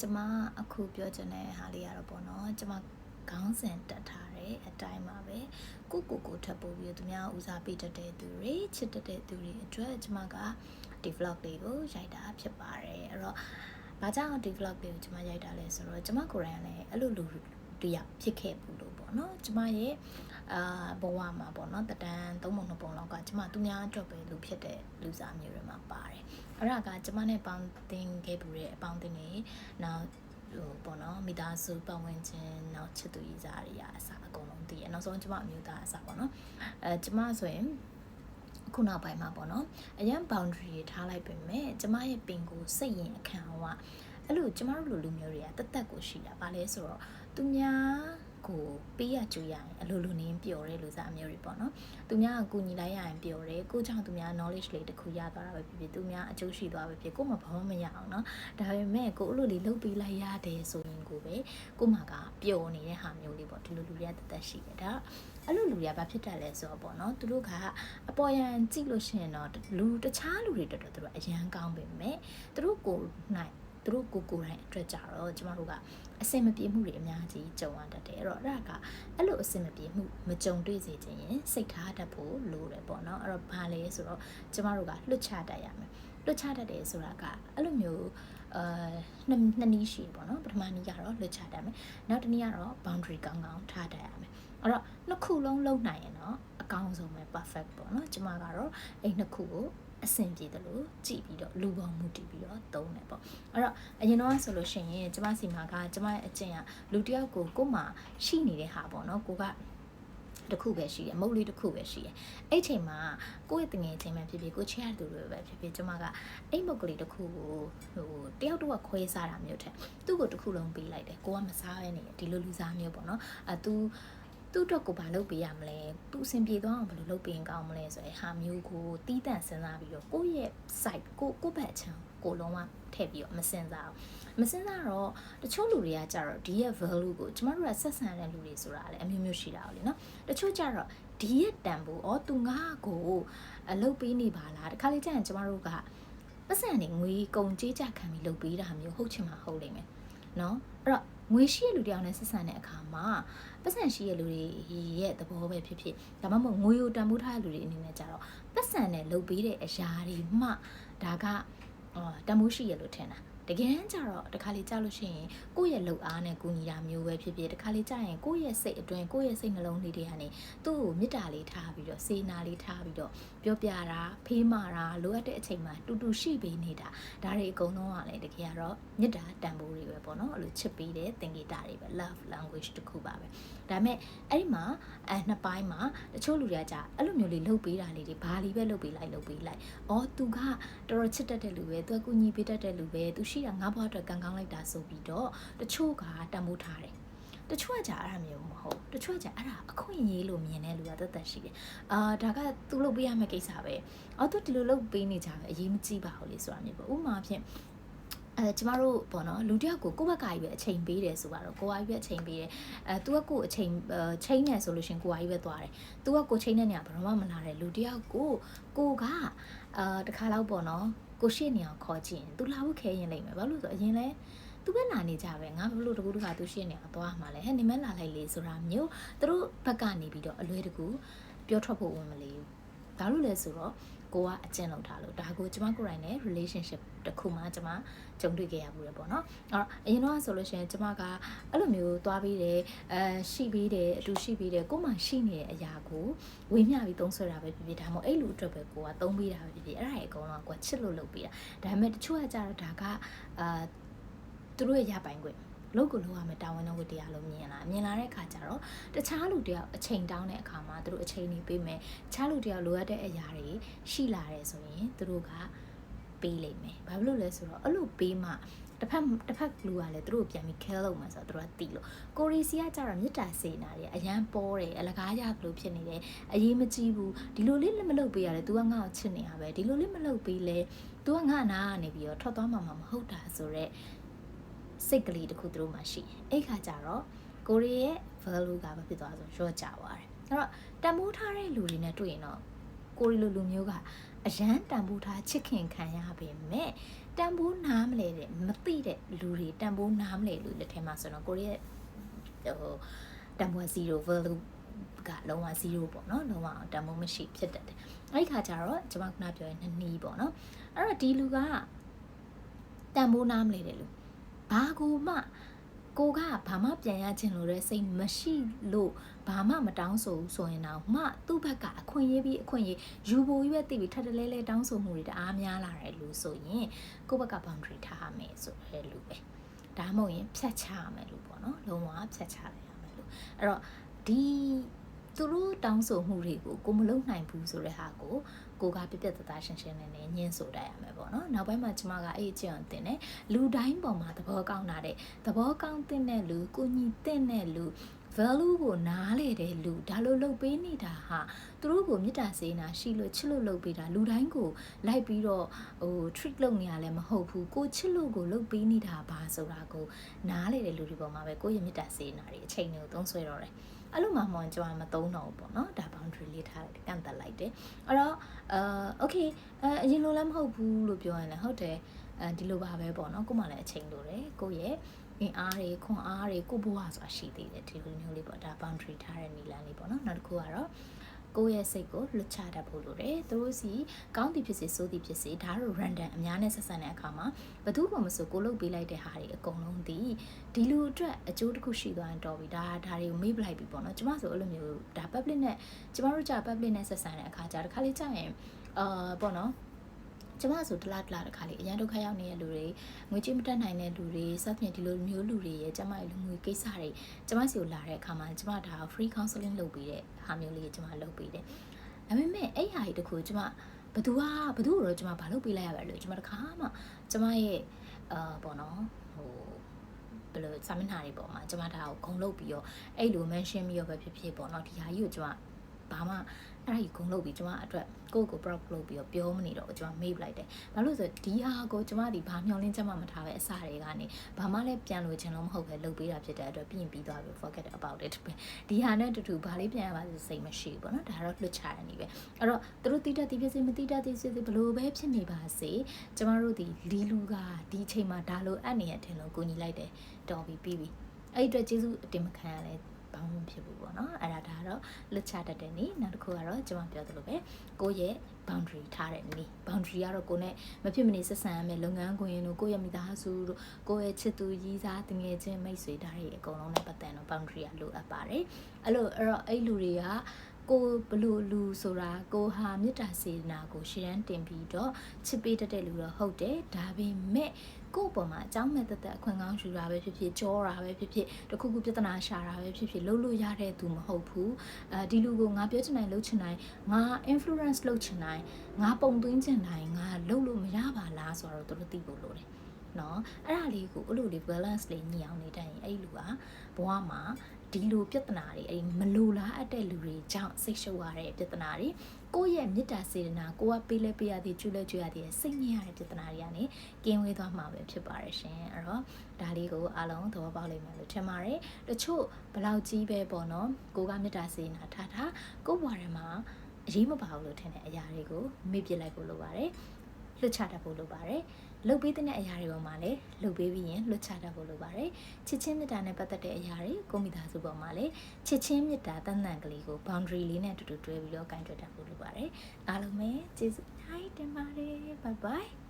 ကျမအခုပြောချင်တဲ့ဟာလေးရတော့ပေါ့နော်ကျမခေါင်းစဉ်တက်ထားတဲ့အတိုင်းပါပဲကိုထပ်ပို့ပြီးသူများဦးစားပေးတတ်တဲ့သူတွေချစ်တတ်တဲ့သူတွေအတွက်ကျမကဒီ vlog လေးကိုရိုက်တာဖြစ်ပါတယ်အဲ့တော့ဘာကြောင့်ဒီ vlog လေးကိုကျမရိုက်တာလဲဆိုတော့ကျမကိုယ်တိုင်လည်းအဲ့လိုလူတရားဖြစ်ခဲ့ဘူးလို့ပေါ့နော်ကျမရဲ့ဘဝမှာပေါ့နော်တတန်3ပုံ2ပုံလောက်ကကျမသူများအတွက်ပဲလူဖြစ်တဲ့လူစားမျိုးတွေမှာပါတယ်အဲ့ဒါကကျမနဲ့ပေါင်းတင်ခဲ့ဘူးတဲ့အပေါင်းတင်နေနောက်ပေါ့နော်မိသားစုပတ်ဝန်းကျင်နောက်ချစ်သူရေးစားတွေအစားအကုန်လုံးတည်ရနောက်ဆုံးကျမအမျိုးသားအစားပေါ့နော်ကျမဆိုရင်ခုနောက်ပိုင်းမှာပေါ့နော်အရင် boundary ထားလိုက်ပေမဲ့ကျမရဲ့ပင်ကိုစိတ်ရင်အခန့်ကအဲ့လိုကျမတို့လူမျိုးတွေကတက်ကိုရှိတာဘာလဲဆိုတော့သူများကိုပေးရကြွရရင်အလိုလိုနင်းပျော်တဲ့လူစားအမျိုးတွေပေါ့နော်သူများကကူညီလိုက်ရရင်ပျော်တယ်ကိုကြောင့်သူများ knowledge လေးတစ်ခုရသွားတာပဲဖြစ်ဖြစ်သူများအကျိုးရှိသွားပဲဖြစ်ကိုမှဘာမှမရအောင်နော်ဒါပေမဲ့ကိုအဲ့လိုလေးလုပ်ပေးလိုက်ရတယ်ဆိုရင်ကိုပဲကိုမှကပျော်နေတဲ့ဟာမျိုးလေးပေါ့ဒီလိုလူတွေကတက်ရှိတယ်ဒါအဲ့လိုလူတွေကဘာဖြစ်တတ်လဲဆိုတော့ပေါ့နော်သူတို့ကအပေါ်ယံကြည့်လို့ရှိရင်တော့လူတခြားလူတွေတော်တော်သူတို့အရန်ကောင်းပေမဲ့သူတို့ကိုနိုင်သူတို့ကိုတိုင်းအတွက်ကြတော့ကျမတို့ကအစင်မပြေမှုတွေအများကြီးကြုံရတတ်တယ်အဲ့တော့အဲ့ဒါကအဲ့လိုအစင်မပြေမှုမကြုံတွေ့စေချင်ရင်စိတ်ထားတတ်ဖို့လိုတယ်ပေါ့နော်အဲ့တော့ဘာလဲဆိုတော့ကျမတို့ကလွတ်ချတတ်ရမယ်လွတ်ချတတ်တယ်ဆိုတာကအဲ့လိုမျိုးနှစ်နည်းရှိပေါ့နော်ပထမနည်းကတော့လွတ်ချတတ်မယ်နောက်တစ်နည်းကတော့ boundary ကောင်းကောင်းထားတတ်ရမယ်အဲ့တော့နှစ်ခုလုံးလုံးနိုင်ရင်တော့အကောင်းဆုံးပဲ perfect ပေါ့နော်ကျမကတော့အဲ့နှစ်ခုကိုအဆင်ပြေတယ်လို့ကြည့်ပြီးတော့လူပေါင်းမှုတည်ပြီးတော့သုံးတယ်ပေါ့အဲ့တော့အရင်တော့ဆိုလို့ရှိရင်ကျမစီမှာကကျမရဲ့အကျင့်ကလူတယောက်ကိုမှရှိနေတဲ့ဟာပေါ့နော်ကိုကတခုပဲရှိတယ်မုတ်လေးတခုပဲရှိတယ်အဲ့ချိန်မှာကိုယ့်ရဲ့တငယ်ချင်းပဲဖြစ်ဖြစ်ကိုချစ်ရတဲ့သူတွေပဲဖြစ်ဖြစ်ကျမကအဲ့မုတ်ကလေးတခုကိုတယောက်တော့ခွဲစားတာမျိုးထက်သူ့ကိုတခုလုံးပေးလိုက်တယ်ကိုကမစားဘဲနေဒီလိုလူစားမျိုးပေါ့နော်သူ့အတွက်ကိုဘာလုပ်ပေးရမလဲသူအဆင်ပြေသွားအောင်ဘယ်လိုလုပ်ပေးရင်ကောင်းမလဲဆိုတဲ့ဟာမျိုးကိုတီးတန့်စဉ်းစားပြီးတော့ကိုယ့်ရဲ့ site ကိုဘက်ချမ်းကိုလုံးဝထည့်ပြီးတော့မစဉ်းစားတော့တချို့လူတွေကကြတော့ဒီရဲ့ value ကိုကျမတို့ကဆက်ဆံတဲ့လူတွေဆိုတာလည်းအမျိုးမျိုးရှိတာလေနော်တချို့ကြတော့ဒီရဲ့တန်ဖို့သူငါ့ကိုအလုပ်ပေးနေပါလားတခါလေကြာရင်ကျမတို့ကပတ်စံနေငွေကုန်ကြေးကြခံပြီးလုပ်ပေးတာမျိုးဟုတ်ချင်မှာဟုတ်လိမ့်မယ်နော်အဲ့တော့ငွေရှိတဲ့လူတယောက်နဲ့ဆက်ဆံတဲ့အခါမှာပတ်စံရှိတဲ့လူတွေရဲ့သဘောပဲဖြစ်ဖြစ်ဒါမှမဟုတ်ငွေကိုတန်ဖိုးထားတဲ့လူတွေအနေနဲ့ကြတော့ပတ်စံနဲ့လုပ်ပေးတဲ့အရာတွေမှဒါကတန်ဖိုးရှိရလို့ထင်တာတကယ်ကြတော့တခါလေကြာလို့ရှိရင်ကိုယ့်ရဲ့လှုပ်အားနဲ့ကူညီတာမျိုးပဲဖြစ်ဖြစ်တခါလေကြာရင်ကိုယ့်ရဲ့စိတ်အတွင်းကိုယ့်ရဲ့စိတ်နှလုံးလေးတွေကနေသူ့ကိုမေတ္တာလေးထားပြီးတော့စေနာလေးထားပြီးတော့ပြောပြတာဖေးမာတာလိုအပ်တဲ့အချိန်မှာတူတူရှိပေးနေတာဒါတွေအကုန်လုံးကလည်းတကယ်ကတော့မေတ္တာတန်ဖိုးတွေပဲပေါ့နော်အဲ့လိုချစ်ပေးတဲ့သင်္ကေတတွေပဲ love language တစ်ခုပါပဲဒါပေမဲ့အဲ့ဒီမှာနှစ်ပိုင်းမှာတချို့လူတွေကကြာအဲ့လိုမျိုးလေးလှုပ်ပေးတာလေးတွေဘာလေးပဲလှုပ်ပေးလိုက်သူကတော်တော်ချစ်တတ်တဲ့လူပဲသူကကူညီပေးတတ်တဲ့လူပဲသူရှိတာငါ့ဘဝအတွက်ကံကောင်းလိုက်တာဆိုပြီးတော့တချို့ကတန်ဖိုးထားတယ်တချို့ကကြာအဲ့ဒါမျိုးမဟုတ်တချို့ကကြာအဲ့ဒါအခွင့်အရေးလို့မြင်တဲ့လူကတတ်ရှိတယ်ဒါကသူလုပ်ပေးရမယ့်ကိစ္စပဲသူဒီလိုလုပ်ပေးနေကြပဲအရေးမကြီးပါဘူးလေဆိုတာမျိုးပေါ့ဥပမာဖြင့်ကျမတို့ပေါ့နော်လူတယောက်ကိုယ့်ဘက်ကကြီးပဲအချိန်ပေးတယ်ဆိုတော့ကိုယ်ကကြီးပဲအချိန်ပေးတယ်သူကကိုယ်အချိန်ချိန်နေဆိုလို့ရှင်ကိုယ်ကကြီးပဲသွားတယ်သူကကိုယ်ချိန်တဲ့နေရာဘယ်တော့မှမလာတယ်လူတယောက်ကိုကတခါတော့ပေါ့နော်ကိုရှိနေအောင်ခေါ်ကြည့်ရင်သူလာဖို့ခဲရင်လိမ့်မယ်ဘာလို့ဆိုအရင်လဲသူပဲလာနေကြပဲငါဘလို့တကူတခါသူရှိနေအောင်သွားမှာလဲဟဲ့နေမလာလိုက်လေဆိုတာမျိုးသူတို့ဘက်ကနေပြီးတော့အလွဲတကူပြောထွက်ဖို့ဝင်မလေးဘူးဘာလို့လဲဆိုတော့ကိုကအကျင့်လောက်ထားလို့ဒါကိုကျမကိုယ်တိုင်နဲ့ relationship တစ်ခုမှကျမကြုံတွေ့ခဲ့ရဘူးလေပေါ့နော်အဲ့တော့အရင်တော့ဆိုလို့ရှိရင်ကျမကအဲ့လိုမျိုးသွားပြီးတယ်ရှိပြီးတယ်အတူရှိပြီးတယ်ကိုမှရှိနေတဲ့အရာကိုဝေမျှပြီးသုံးဆွဲတာပဲဖြစ်ဖြစ်ဒါမှမဟုတ်အဲ့လူအတွက်ပဲကိုကသုံးပေးတာပဲဖြစ်ဖြစ်အဲ့ဒါရဲ့အကုန်လုံးကကိုချစ်လို့လုပ်ပေးတာဒါပေမဲ့တချို့ကကြတော့ဒါကသူတို့ရဲ့ရပိုင်ခွင့်လောက်ကိုလောက်ရမယ်တာဝန်တော့တရားလို့မြင်လာတဲ့အခါကျတော့တခြားလူတယောက်အချိန်တောင်းတဲ့အခါမှာသူတို့အချိန်နေပေးမယ်တခြားလူတယောက်လိုအပ်တဲ့အရာတွေရှိလာတယ်ဆိုရင်သူတို့ကပေးလိမ့်မယ်ဘာလို့လဲဆိုတော့အဲ့လိုပေးမှတစ်ဖက်လူကလည်းသူတို့ပြန်ပြီး care လုပ်မှဆိုတော့သူတို့ကတီးလို့ကိုရီစီကကြတော့မေတ္တာစေနာတွေအရန်ပေါ်တယ်အလကားရဘလို့ဖြစ်နေတယ်အရေးမကြီးဘူးဒီလိုလေးမလုပ်ပေးရတယ် तू ကငါ့ကိုချစ်နေရပဲဒီလိုလေးမလုပ်ပေးလဲ तू ကငါ့နာကနေပြီးတော့ထွက်သွားမှာမဟုတ်တာဆိုတော့စိတ်ကလေးတစ်ခုသူတို့မှရှိအဲ့ခါကျတော့ကိုရီရဲ့ value ကဘာဖြစ်သွားဆိုရော့ကြသွားတယ်အဲ့တော့တန်ဖိုးထားတဲ့လူတွေနဲ့တွေ့ရင်တော့ကိုရီလိုလူမျိုးကအရန်တန်ဖိုးထားချစ်ခင်ခံရပေမဲ့တ တန်ဖိုးနားမလဲတဲ့မသိတဲ့လူတွေတန်ဖိုးနားမလဲလူလက်ထဲမှာဆိုတော့ကိုရီးယားတန်ဖိုး0 value ကလုံးဝ0ပေါ့နော်လုံးဝတန်ဖိုးမရှိဖြစ်တတ်တယ်အဲ့ဒီခါကျတော့ကျွန်မကပြောရင်2နီးပေါ့နော်အဲ့တော့ဒီလူကတန်ဖိုးနားမလဲတဲ့လူဘာကိုမှကိုကဘာမှပြန်ရခြင်းလို့တဲ့စိတ်မရှိလို့ဘာမှမတောင်းဆိုဘူးဆိုရင်တော့မှသူ့ဘက်ကအခွင့်ရေးပြီးအခွင့်ရေးယူဖို့ကြီးပဲသိပြီးထပ်တလဲလဲတောင်းဆိုမှုတွေတအားများလာတယ်လို့ဆိုရင်ကိုယ့်ဘက်က boundary ထားရမယ်ဆိုတဲ့လူပဲဒါမှမဟုတ်ရင်ဖြတ်ချရမယ်လို့ပေါ့နော်လုံးဝဖြတ်ချလိုက်ရမယ်လို့အဲ့တော့ဒီသူတို့တောင်းဆိုမှုတွေကိုကိုမလုပ်နိုင်ဘူးဆိုတဲ့ဟာကိုကပြပြတသားရှင်းရှင်းနဲ့ညှင်းဆိုတတ်ရမယ်ပေါ့နော်နောက်ပိုင်းမှာကျမကအဲ့အကျင့်တင်တယ်လူတိုင်းပေါ်မှာသဘောကောင်းတာတဲ့သဘောကောင်းတဲ့လူကိုညီတဲ့လူ value ကိုနားလေတဲ့လူဒါလိုလုပ်ပေးနေတာဟာသူတို့ကိုမေတ္တာစေနာရှိလို့ချစ်လို့လုပ်ပေးတာလူတိုင်းကိုလိုက်ပြီးတော့treat လုပ်နေရလဲမဟုတ်ဘူးကိုချစ်လို့ကိုလုပ်ပေးနေတာပါဆိုတာကိုနားလေတဲ့လူတွေပေါ်မှာပဲကိုရဲ့မေတ္တာစေနာတွေအချိန်တွေကိုသုံးဆွဲတော့တယ်အဲ့လိုမှမဟုတ်ကျွန်မမသုံးတော့ဘူးပေါ့နော်ဒါ boundary လေးထားတယ်ကန့်သက်လိုက်တယ်အဲ့တော့okay အရင်လိုလည်းမဟုတ်ဘူးလို့ပြောရင်လည်းဟုတ်တယ်ဒီလိုပါပဲပေါ့နော်ကိုမှလည်းအချိန်လိုတယ်ကိုရဲ့အင်အားတွေခွန်အားတွေကိုဘဝဆိုတာရှိသေးတယ်ဒီလိုမျိုးလေးပေါ့ဒါ boundary ထားတဲ့နည်းလမ်းလေးပေါ့နော်နောက်တစ်ခုကတော့ကိုယ့်ရဲ့စိတ်ကိုလွတ်ချတတ်ဖို့လိုတယ်သူတို့စီကောင်းသည်ဖြစ်စေဆိုးသည်ဖြစ်စေဒါတို့ random အများနဲ့ဆက်ဆံတဲ့အခါမှာဘယ်သူမှမဆိုကိုလုပ်ပေးလိုက်တဲ့ဟာတွေအကုန်လုံးဒီလူအတွက်အကျိုးတစ်ခုရှိသွားရင်တော်ပြီဒါတွေကိုမေ့ပလိုက်ပြီပေါ့နော်ကျမဆိုအဲ့လိုမျိုးဒါ public နဲ့ကျမတို့ကြာ public နဲ့ဆက်ဆံတဲ့အခါကြာတစ်ခါလေးကြာရင်ပေါ့နော်ကျမဆိုတလားတခါလေးအရန်ဒုက္ခရောက်နေတဲ့လူတွေငွေကြေးမတက်နိုင်တဲ့လူတွေစသဖြင့်ဒီလိုမျိုးလူတွေရဲ့ကျမရဲ့လူငွေကိစ္စတွေကျမစီကိုလာတဲ့အခါမှာကျမဒါ free counseling လုပ်ပေးတဲ့ဟာမျိုးလေးကျမလုပ်ပေးတယ်ဒါပေမဲ့အဲ့ဟာကြီးတခုကျမဘသူတော့ကျမဘာလုပ်ပေးလိုက်ရပါလဲကျမတခါမှကျမရဲ့ပေါ့နော်ဘယ်လိုစာမျက်နှာတွေပေါ်မှာကျမဒါကိုဂုံလုပ်ပြီးတော့အဲ့လို mention ပြီးတော့ပဲဖြစ်ဖြစ်ပေါ့နော်ဒီဟာကြီးကိုကျမဘာမှအဲ့ဒါကြီးဂုံလုပ်ပြီးကျမအတွက်ကိုယ့်ကို proud လုပ်ပြီးတော့ပြောမနေတော့ကျမမေ့ပလိုက်တယ်ဘာလို့ဆိုဒီဟာကိုကျမဒီဘာမျောလင်းချက်မှမထားပဲအစားတွေကနေဘာမှလည်းပြန်လို့ခြင်းလို့မဟုတ်ပဲလုပ်ပေးတာဖြစ်တဲ့အတွက်ပြီးသွားပြီ forget about it ဒီဟာနဲ့တူဘာလေးပြန်ရပါစေစိတ်မရှိဘူးပေါ့နော်ဒါတော့လွတ်ချရနေပဲအဲ့တော့သူတို့တိတတ်သည်ဖြစ်စေမတိတတ်သည်ဖြစ်စေဘလို့ပဲဖြစ်နေပါစေကျမတို့ဒီလီလူကဒီအချိန်မှာဒါလိုအပ်နေရတဲ့လို့ကိုညီလိုက်တယ်တော်ပြီပြီးပြီအဲ့အတွက်ကျေးဇူးအတင်မခံရလဲဘာမှမဖြစ်ဘူးပေါ့နော်အဲ့ဒါတော့လွတ်ချတတ်တဲ့နေ့နောက်တစ်ခုကတော့ကျွန်မပြောသလိုပဲကိုယ့်ရဲ့ boundary ထားတဲ့နေ့ boundary ကတော့ကိုယ်နဲ့မဖြစ်မနေဆက်ဆံရမယ်လုပ်ငန်းခွင်တို့ကိုယ့်ရဲ့မိသားစုတို့ကိုယ့်ရဲ့ချစ်သူရည်စားတငယ်ချင်းမိတ်ဆွေဒါတွေအကုန်လုံးနဲ့ပတ်သက်တော့ boundary ကလိုအပ်ပါတယ်အဲ့တော့အဲ့လူတွေကကိုဘလို့လူဆိုတာကိုဟာမေတ္တာစေတနာကိုရှေ့တန်းတင်ပြီးတော့ချစ်ပေးတတ်တဲ့လူတော့ဟုတ်တယ်ဒါပေမဲ့ကို့ပေါ်မှာအကြောင်းမဲ့သက်သက်အခွင့်ကောင်းယူတာပဲဖြစ်ဖြစ်ကြောတာပဲဖြစ်ဖြစ်တခုခုပြဿနာရှာတာပဲဖြစ်ဖြစ်လုပ်လို့ရတဲ့သူမဟုတ်ဘူးဒီလူကိုငါပြောချင်နိုင်လုပ်ချင်နိုင်ငါ influence လုပ်ချင်နိုင်ငါပုံသွင်းချင်နိုင်ငါလုပ်လို့မရပါလားဆိုတော့တို့သိဖို့လိုတယ်နော်အဲ့ဒါလေးကိုအဲ့လိုလေး balance လေးညီအောင်နေတတ်ရင်အဲ့လူကဘဝမှာဒီလိုပြဿနာတွေအဲ့မလိုလားအပ်တဲ့လူတွေကြောင့်စိတ်ရှုပ်ရတဲ့ပြဿနာတွေကိုယ့်ရဲ့မေတ္တာစေတနာကိုကပေးလဲပေးရသည်ကျွလဲကျွရသည်စိတ်ညစ်ရတဲ့ပြဿနာတွေကနေကင်းဝေးသွားမှာပဲဖြစ်ပါတယ်ရှင်အဲ့တော့ဒါလေးကိုအားလုံးသဘောပေါက်လိမ့်မယ်လို့ထင်ပါတယ်တချို့ဘလောက်ကြီးပဲပေါ့နော်ကိုကမေတ္တာစေတနာထားကိုယ့်ဘဝထဲမှာအရေးမပါဘူးလို့ထင်တဲ့အရာတွေကိုမေ့ပြစ်လိုက်ဖို့လိုပါတယ်လွတ်ချတတ်ဖို့လိုပါတယ်လှုပ်ပေးတဲ့အရာတွေပေါ်မှာလည်းလှုပ်ပေးပြီးရင်လွတ်ချတတ်ဖို့လိုပါတယ်ချစ်ချင်းမေတ္တာနဲ့ပတ်သက်တဲ့အရာတွေကိုမိသားစုပေါ်မှာလည်းချစ်ချင်းမေတ္တာတန်တန်ကလေးကို boundary လေးနဲ့တူတူတွဲပြီးတော့ကင်တွယ်တတ်ဖို့လိုပါတယ်အားလုံးပဲကျေးဇူးတင်ပါတယ် bye bye